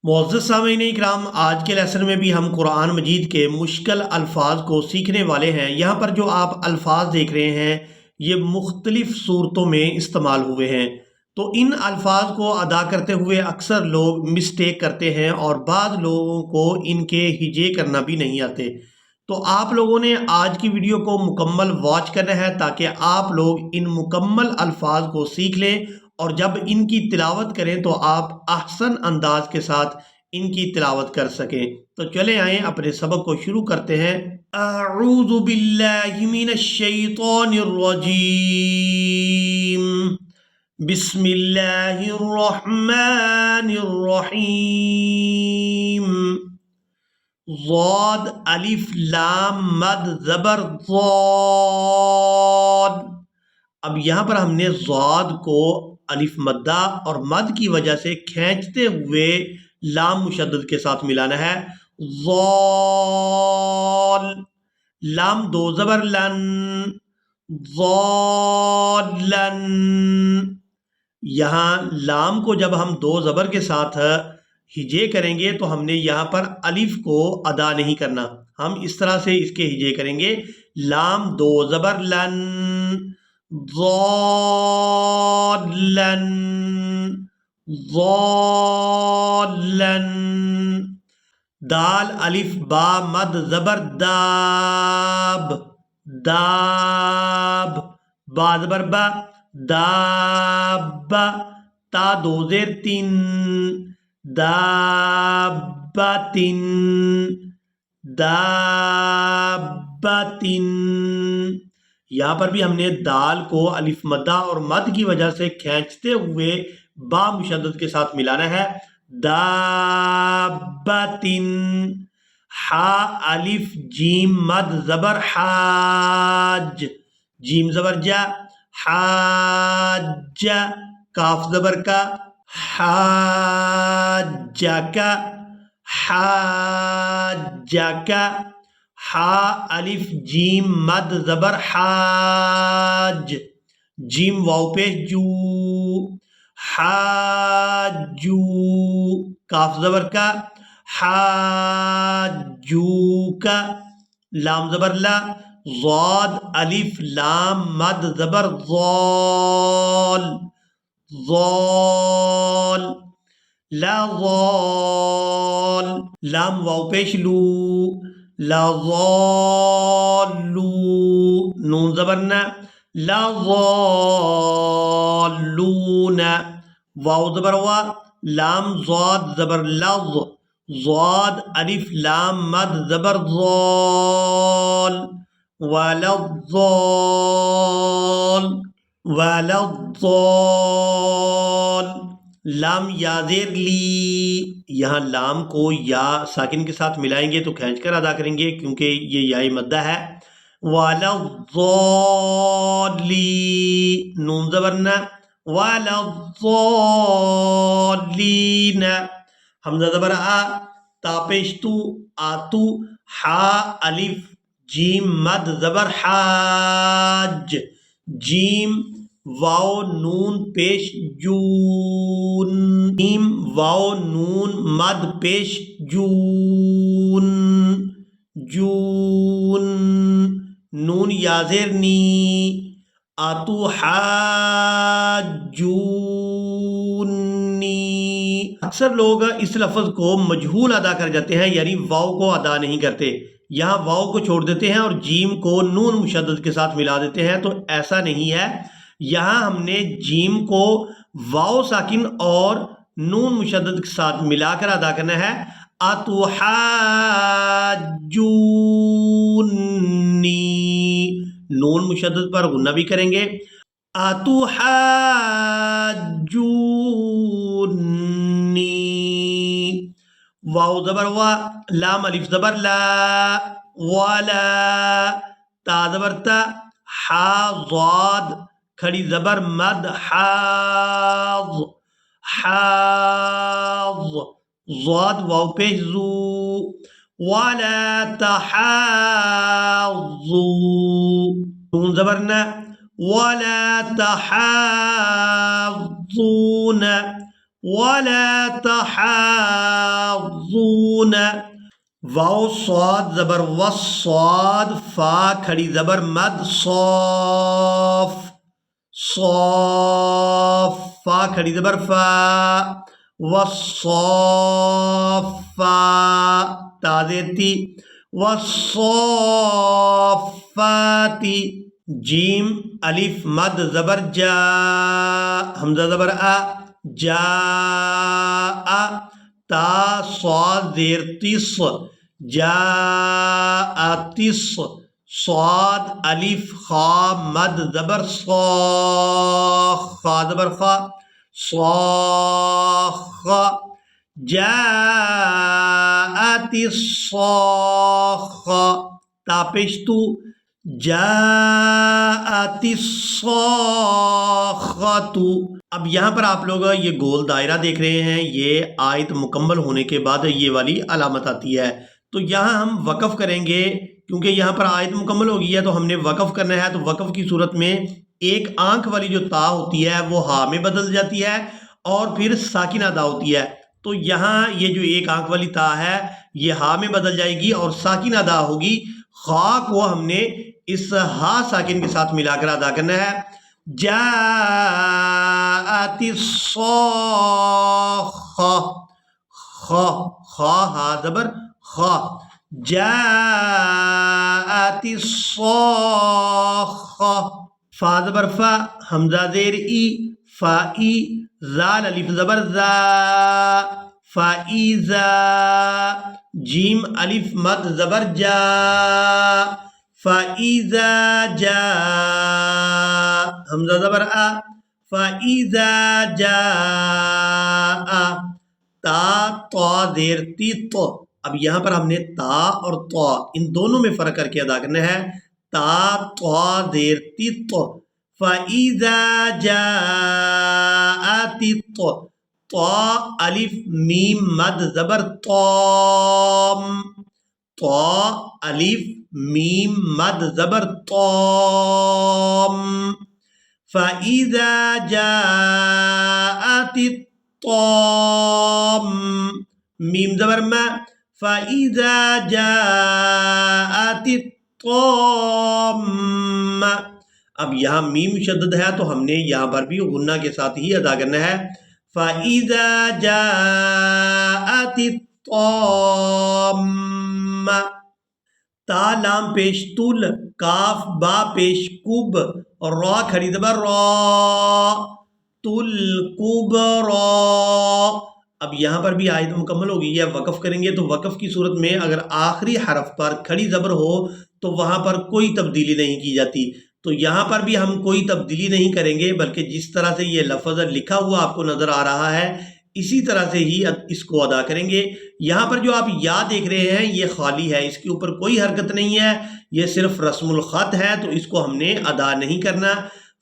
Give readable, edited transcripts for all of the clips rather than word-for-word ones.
معزز سامعین اکرام، آج کے لیسن میں بھی ہم قرآن مجید کے مشکل الفاظ کو سیکھنے والے ہیں۔ یہاں پر جو آپ الفاظ دیکھ رہے ہیں یہ مختلف صورتوں میں استعمال ہوئے ہیں، تو ان الفاظ کو ادا کرتے ہوئے اکثر لوگ مسٹیک کرتے ہیں اور بعض لوگوں کو ان کے ہجے کرنا بھی نہیں آتے۔ تو آپ لوگوں نے آج کی ویڈیو کو مکمل واچ کرنا ہے تاکہ آپ لوگ ان مکمل الفاظ کو سیکھ لیں، اور جب ان کی تلاوت کریں تو آپ احسن انداز کے ساتھ ان کی تلاوت کر سکیں۔ تو چلے آئیں اپنے سبق کو شروع کرتے ہیں۔ اعوذ باللہ من الشیطان الرجیم، بسم اللہ الرحمن الرحیم۔ ضاد الف لام مد زبر ضاد۔ اب یہاں پر ہم نے ضاد کو الف مدہ اور مد کی وجہ سے کھینچتے ہوئے لام مشدد کے ساتھ ملانا ہے۔ ضال، لام دو زبر لن، ضالن۔ یہاں لام کو جب ہم دو زبر کے ساتھ ہجے کریں گے تو ہم نے یہاں پر الف کو ادا نہیں کرنا، ہم اس طرح سے اس کے ہجے کریں گے۔ لام دو زبر لن، ضالن، ضالن۔ دال الف با مد زبر داب، داب، با زبر با، داب، تا دو زیر تین، دابتن، دابتن۔ یہاں پر بھی ہم نے دال کو الف مدہ اور مد کی وجہ سے کھینچتے ہوئے با مشدد کے ساتھ ملانا ہے۔ دابتن۔ حا الف جیم مد زبر حاج، جیم زبر جا، حاج، کاف زبر کا، حاجکا، حاجکا۔ حا الف جیم مد زبر حاج، جیم واو پیش جو، حاجو، کاف زبر کا، حاجوکا، لام زبر لا، ضاد الف لام مد زبر ضال، ضال، لا ضال، لام واو پیش لو، لا ضالو، نون زبرنا، لا ضالون، واو زبر وا، لام ضاد زبر لظ، ضاد الف لام مد زبر ضال، ولا الضال، ولا الضال۔ لام یا زیر لی، یہاں لام کو یا ساکن کے ساتھ ملائیں گے تو کھینچ کر ادا کریں گے کیونکہ یہ یائی مدہ ہے۔ وَلَا الضَّالِّينَ، نون زبرنا، وَلَا الضَّالِّينَ، حمزہ زبر آ، تا پیش تو، آتو، حا الف جیم مد زبر حاج، جیم واو نون پیش جون، جیم واو نون مد پیش جون، جون، نون یا زیر نی، آتو حاجونی۔ اکثر لوگ اس لفظ کو مجہول ادا کر جاتے ہیں، یعنی واو کو ادا نہیں کرتے، یہاں واو کو چھوڑ دیتے ہیں اور جیم کو نون مشدد کے ساتھ ملا دیتے ہیں، تو ایسا نہیں ہے۔ یہاں ہم نے جیم کو واو ساکن اور نون مشدد کے ساتھ ملا کر ادا کرنا ہے۔ اتحاجونی، نون مشدد پر غنہ بھی کریں گے۔ اتحاجونی، واو زبر وا، لام الف زبر لا، ولا، تا زبر تا، حا ضاد کھڑی زبر مد حاض، حاض، ضاد واو پیش زو، ولا تحاضوا، نون زبرنا، ولا تحاضون، ولا تحاضون، واو صاد زبر وصاد، فا کھڑی زبر مد صوف، صوف، فا کھڑی زبر فا، وصوفا، تا زیرتی، وصوفاتی، جیم الف مد زبر جا، حمزہ زبر آ، جا، تا صاد زیر تس، جا تس، صاد الف خا مد زبر صا، خا زبر خا، صاخ، جاءت الصاخة، تا پیش تو، جاءت الصاخة۔ اب یہاں پر آپ لوگ یہ گول دائرہ دیکھ رہے ہیں، یہ آیت مکمل ہونے کے بعد یہ والی علامت آتی ہے، تو یہاں ہم وقف کریں گے کیونکہ یہاں پر آیت مکمل ہو گئی ہے تو ہم نے وقف کرنا ہے، تو وقف کی صورت میں ایک آنکھ والی جو تا ہوتی ہے وہ ہا میں بدل جاتی ہے اور پھر ساکنہ دا ہوتی ہے، تو یہاں یہ جو ایک آنکھ والی تا ہے یہ ہا میں بدل جائے گی اور ساکنہ دا ہوگی، خا کو ہم نے اس ہا ساکن کے ساتھ ملا کر ادا کرنا ہے، جاءت الصاخة، خا، خا ہا زبر خا، جاءت الصاخة، فا زبر فا، حمزہ زیر ای، فا ای، زال الف زبر زا، فائزا، جیم الف مد زبر جا، فائزا جا، حمزہ زبر آ، فائزا جا، تا طا زیر تی تو، اب یہاں پر ہم نے تا اور طا ان دونوں میں فرق کر کے ادا کرنا ہے، تا طا زیر تی تو، فَإِذَا جَاءَتِ طا الف میم مد زبر طام، طا الف میم مد زبر طام، فَإِذَا جَاءَتِ الطام، میم زبر ما، فَإِذَا جَاءَتِ الطام، اب یہاں میم مشدد ہے تو ہم نے یہاں پر بھی غنہ کے ساتھ ہی ادا کرنا ہے، فَإِذَا جَاءَتِ الطَّامَّةُ، تا لام پیش تل، کاف با پیش کب، اور را کھڑی زبر را، تل کب را، اب یہاں پر بھی آیت مکمل ہو گئی ہے، وقف کریں گے تو وقف کی صورت میں اگر آخری حرف پر کھڑی زبر ہو تو وہاں پر کوئی تبدیلی نہیں کی جاتی، تو یہاں پر بھی ہم کوئی تبدیلی نہیں کریں گے بلکہ جس طرح سے یہ لفظ لکھا ہوا آپ کو نظر آ رہا ہے اسی طرح سے ہی اس کو ادا کریں گے۔ یہاں پر جو آپ یا دیکھ رہے ہیں یہ خالی ہے، اس کے اوپر کوئی حرکت نہیں ہے، یہ صرف رسم الخط ہے تو اس کو ہم نے ادا نہیں کرنا،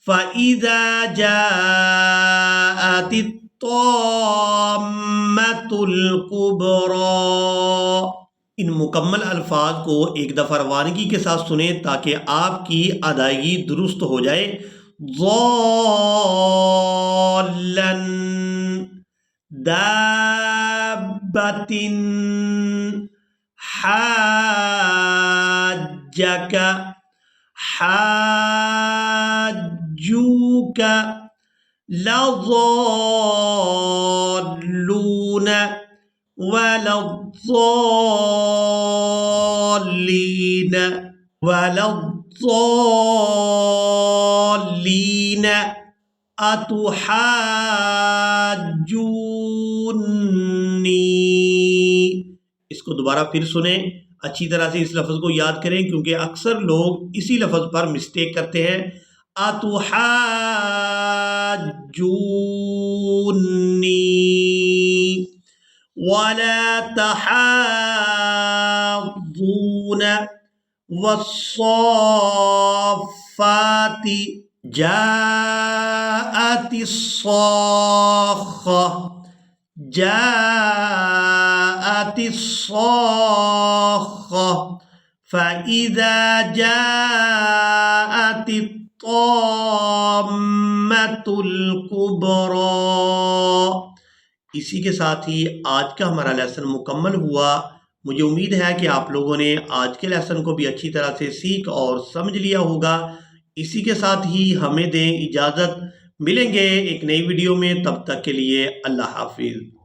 فَإِذَا جَاءَتِ الطَّامَّةُ الْكُبْرَى۔ ان مکمل الفاظ کو ایک دفعہ روانگی کے ساتھ سنیں تاکہ آپ کی ادائیگی درست ہو جائے، ضالن، دابت، حاجک، حاجوک، لضالون، ولا الضالين، ولا الضالين، أتحاجوني، اس کو دوبارہ پھر سنیں، اچھی طرح سے اس لفظ کو یاد کریں کیونکہ اکثر لوگ اسی لفظ پر مسٹیک کرتے ہیں، أتحاجوني، ولا تحاضون، والصافات، جاءت الصاخة، جاءت الصاخة، فإذا جاءت الطامة الكبرى، اسی کے ساتھ ہی آج کا ہمارا لیسن مکمل ہوا۔ مجھے امید ہے کہ آپ لوگوں نے آج کے لیسن کو بھی اچھی طرح سے سیکھ اور سمجھ لیا ہوگا۔ اسی کے ساتھ ہی ہمیں دیں اجازت، ملیں گے ایک نئی ویڈیو میں، تب تک کے لیے اللہ حافظ۔